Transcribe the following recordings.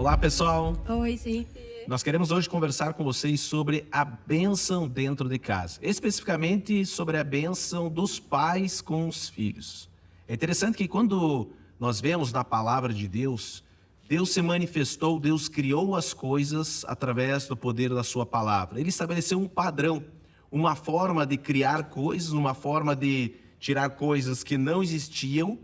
Olá, pessoal! Oi, gente. Nós queremos hoje conversar com vocês sobre a bênção dentro de casa, especificamente sobre a bênção dos pais com os filhos. É interessante que quando nós vemos na palavra de Deus, Deus se manifestou, Deus criou as coisas através do poder da sua palavra. Ele estabeleceu um padrão, uma forma de criar coisas, uma forma de tirar coisas que não existiam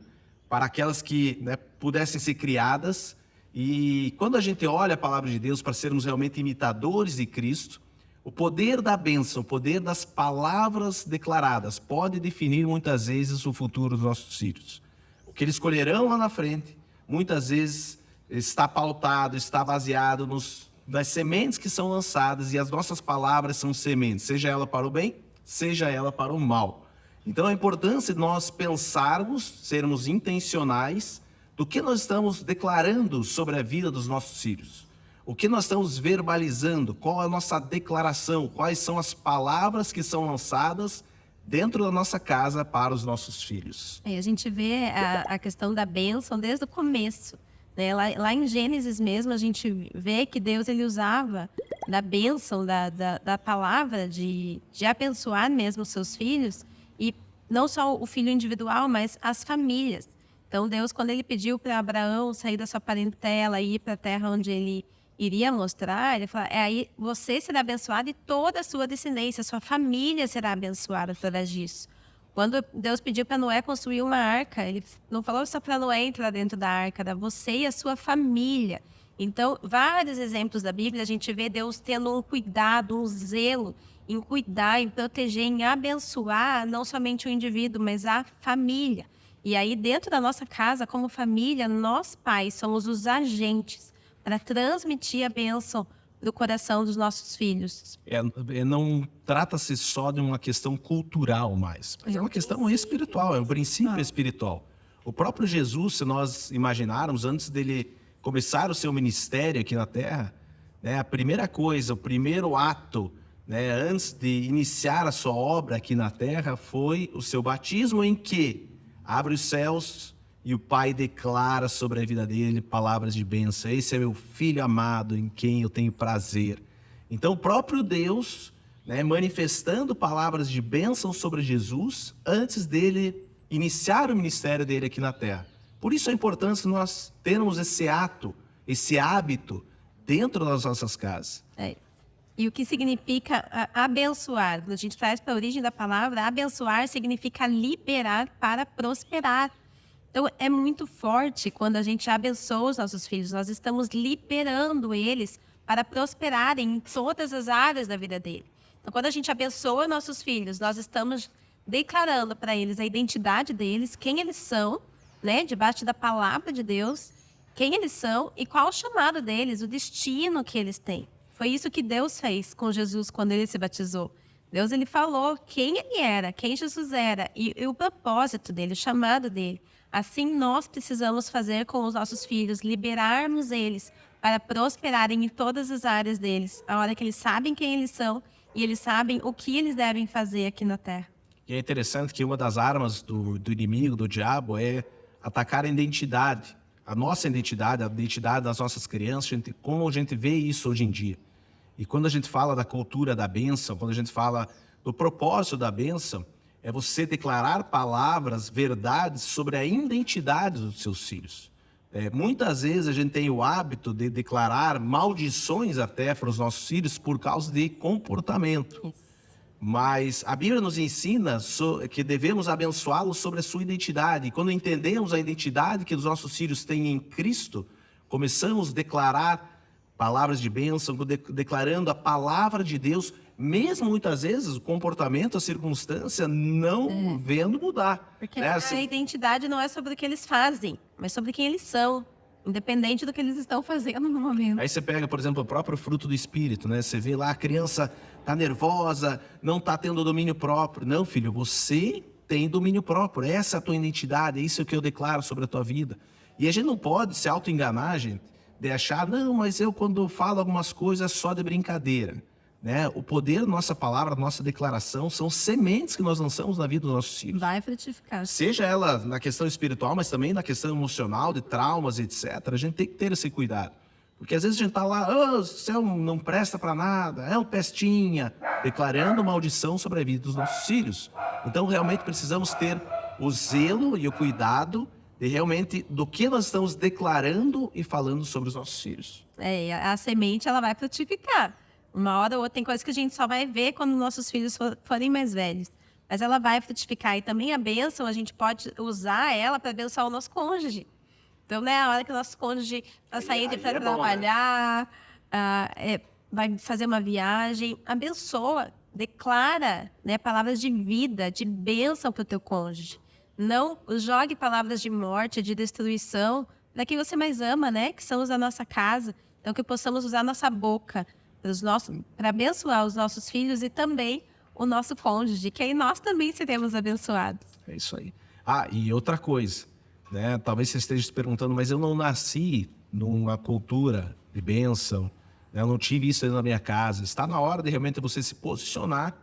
para aquelas que pudessem ser criadas. E quando a gente olha a palavra de Deus para sermos realmente imitadores de Cristo, o poder da bênção, o poder das palavras declaradas pode definir muitas vezes o futuro dos nossos filhos. O que eles escolherão lá na frente, muitas vezes está pautado, está baseado nas sementes que são lançadas, e as nossas palavras são sementes, seja ela para o bem, seja ela para o mal. Então a importância de nós pensarmos, sermos intencionais do que nós estamos declarando sobre a vida dos nossos filhos. O que nós estamos verbalizando, qual é a nossa declaração, quais são as palavras que são lançadas dentro da nossa casa para os nossos filhos. A gente vê a questão da bênção desde o começo, né? Lá em Gênesis mesmo, a gente vê que Deus ele usava da bênção, da palavra de abençoar mesmo os seus filhos, e não só o filho individual, mas as famílias. Então, Deus, quando ele pediu para Abraão sair da sua parentela e ir para a terra onde ele iria mostrar, ele falou, aí você será abençoado e toda a sua descendência, sua família será abençoada através disso. Quando Deus pediu para Noé construir uma arca, ele não falou só para Noé entrar dentro da arca, era você e a sua família. Então, vários exemplos da Bíblia, a gente vê Deus tendo um cuidado, um zelo em cuidar, em proteger, em abençoar não somente o indivíduo, mas a família. E aí, dentro da nossa casa, como família, nós pais somos os agentes para transmitir a bênção do coração dos nossos filhos. Não trata-se só de uma questão cultural mais, mas é uma questão espiritual, é um princípio espiritual. O próprio Jesus, se nós imaginarmos, antes dele começar o seu ministério aqui na Terra, a primeira coisa, o primeiro ato, antes de iniciar a sua obra aqui na Terra, foi o seu batismo, em que abre os céus e o Pai declara sobre a vida dele palavras de bênção. Esse é meu filho amado em quem eu tenho prazer. Então o próprio Deus, manifestando palavras de bênção sobre Jesus antes dele iniciar o ministério dele aqui na terra. Por isso a importância de nós termos esse ato, esse hábito dentro das nossas casas. E o que significa abençoar? Quando a gente traz para a origem da palavra, abençoar significa liberar para prosperar. Então, é muito forte quando a gente abençoa os nossos filhos. Nós estamos liberando eles para prosperarem em todas as áreas da vida dele. Então, quando a gente abençoa nossos filhos, nós estamos declarando para eles a identidade deles, quem eles são, debaixo da palavra de Deus, quem eles são e qual o chamado deles, o destino que eles têm. Foi isso que Deus fez com Jesus quando ele se batizou. Deus ele falou quem ele era, quem Jesus era e o propósito dele, o chamado dele. Assim nós precisamos fazer com os nossos filhos, liberarmos eles para prosperarem em todas as áreas deles, a hora que eles sabem quem eles são e eles sabem o que eles devem fazer aqui na terra. E é interessante que uma das armas do inimigo, do diabo, é atacar a identidade, a nossa identidade, a identidade das nossas crianças, como a gente vê isso hoje em dia. E quando a gente fala da cultura da bênção, quando a gente fala do propósito da bênção, é você declarar palavras, verdades sobre a identidade dos seus filhos. Muitas vezes a gente tem o hábito de declarar maldições até para os nossos filhos por causa de comportamento. Mas a Bíblia nos ensina que devemos abençoá-los sobre a sua identidade. E quando entendemos a identidade que os nossos filhos têm em Cristo, começamos a declarar palavras de bênção, declarando a palavra de Deus, mesmo muitas vezes o comportamento, a circunstância não vendo mudar. Porque a identidade não é sobre o que eles fazem, mas sobre quem eles são, independente do que eles estão fazendo no momento. Aí você pega, por exemplo, o próprio fruto do Espírito, Você vê lá a criança tá nervosa, não tá tendo domínio próprio. Não, filho, você tem domínio próprio, essa é a tua identidade, é isso que eu declaro sobre a tua vida. E a gente não pode se auto-enganar, gente, de achar, não, mas eu quando falo algumas coisas é só de brincadeira. O poder da nossa palavra, da nossa declaração, são sementes que nós lançamos na vida dos nossos filhos. Vai frutificar. Seja ela na questão espiritual, mas também na questão emocional, de traumas, etc. A gente tem que ter esse cuidado. Porque às vezes a gente está lá, o céu não presta para nada, é um pestinha, declarando maldição sobre a vida dos nossos filhos. Então realmente precisamos ter o zelo e o cuidado de realmente do que nós estamos declarando e falando sobre os nossos filhos. A semente, ela vai frutificar. Uma hora ou outra, tem coisas que a gente só vai ver quando nossos filhos forem mais velhos. Mas ela vai frutificar. E também a bênção, a gente pode usar ela para abençoar o nosso cônjuge. Então, né, a hora que o nosso cônjuge está saindo para trabalhar, vai fazer uma viagem, abençoa, declara, né, palavras de vida, de bênção para o teu cônjuge. Não jogue palavras de morte, de destruição para quem você mais ama, né, que são os da nossa casa. Então, que possamos usar a nossa boca para abençoar os nossos filhos e também o nosso cônjuge, que aí nós também seremos abençoados. É isso aí. E outra coisa, né? Talvez você esteja se perguntando, mas eu não nasci numa cultura de bênção, né? Eu não tive isso aí na minha casa. Está na hora de realmente você se posicionar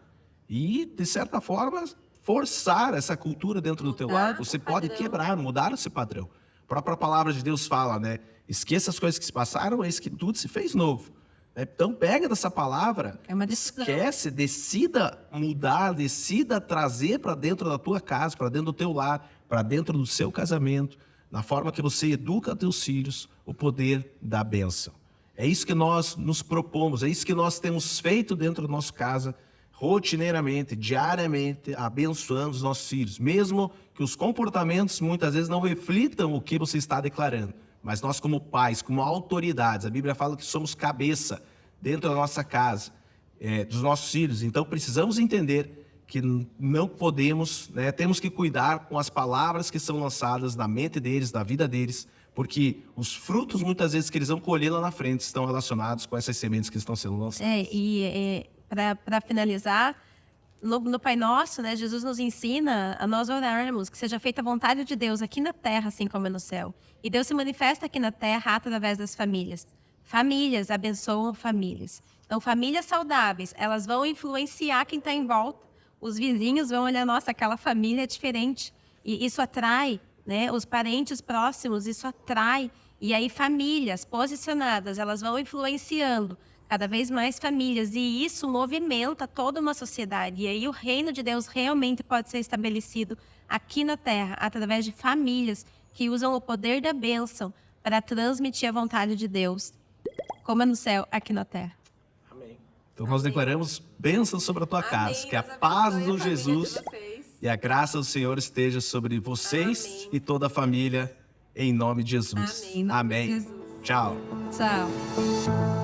e, de certa forma, forçar essa cultura dentro do teu lar. Você pode quebrar, mudar esse padrão. A própria palavra de Deus fala, né? Esqueça as coisas que se passaram, eis que tudo se fez novo. Então pega dessa palavra, esquece, decida mudar, decida trazer para dentro da tua casa, para dentro do teu lar, para dentro do seu casamento, na forma que você educa teus filhos, o poder da bênção. É isso que nós nos propomos, é isso que nós temos feito dentro da nossa casa, rotineiramente, diariamente, abençoando os nossos filhos, mesmo que os comportamentos muitas vezes não reflitam o que você está declarando. Mas nós como pais, como autoridades, a Bíblia fala que somos cabeça dentro da nossa casa, dos nossos filhos. Então precisamos entender que não podemos, né, temos que cuidar com as palavras que são lançadas na mente deles, na vida deles, porque os frutos muitas vezes que eles vão colher lá na frente estão relacionados com essas sementes que estão sendo lançadas. Para finalizar, no Pai Nosso, né, Jesus nos ensina a nós orarmos que seja feita a vontade de Deus aqui na terra, assim como é no céu. E Deus se manifesta aqui na terra através das famílias. Famílias abençoam famílias. Então, famílias saudáveis, elas vão influenciar quem está em volta. Os vizinhos vão olhar, nossa, aquela família é diferente. E isso atrai, né, os parentes próximos, isso atrai. E aí, famílias posicionadas, elas vão influenciando cada vez mais famílias, e isso movimenta toda uma sociedade. E aí o reino de Deus realmente pode ser estabelecido aqui na terra, através de famílias que usam o poder da bênção para transmitir a vontade de Deus, como é no céu, aqui na terra. Amém. Então nós declaramos bênção sobre a tua casa, que a paz do Jesus e a graça do Senhor esteja sobre vocês e toda a família, em nome de Jesus. Amém. Amém. Jesus. Tchau. Tchau.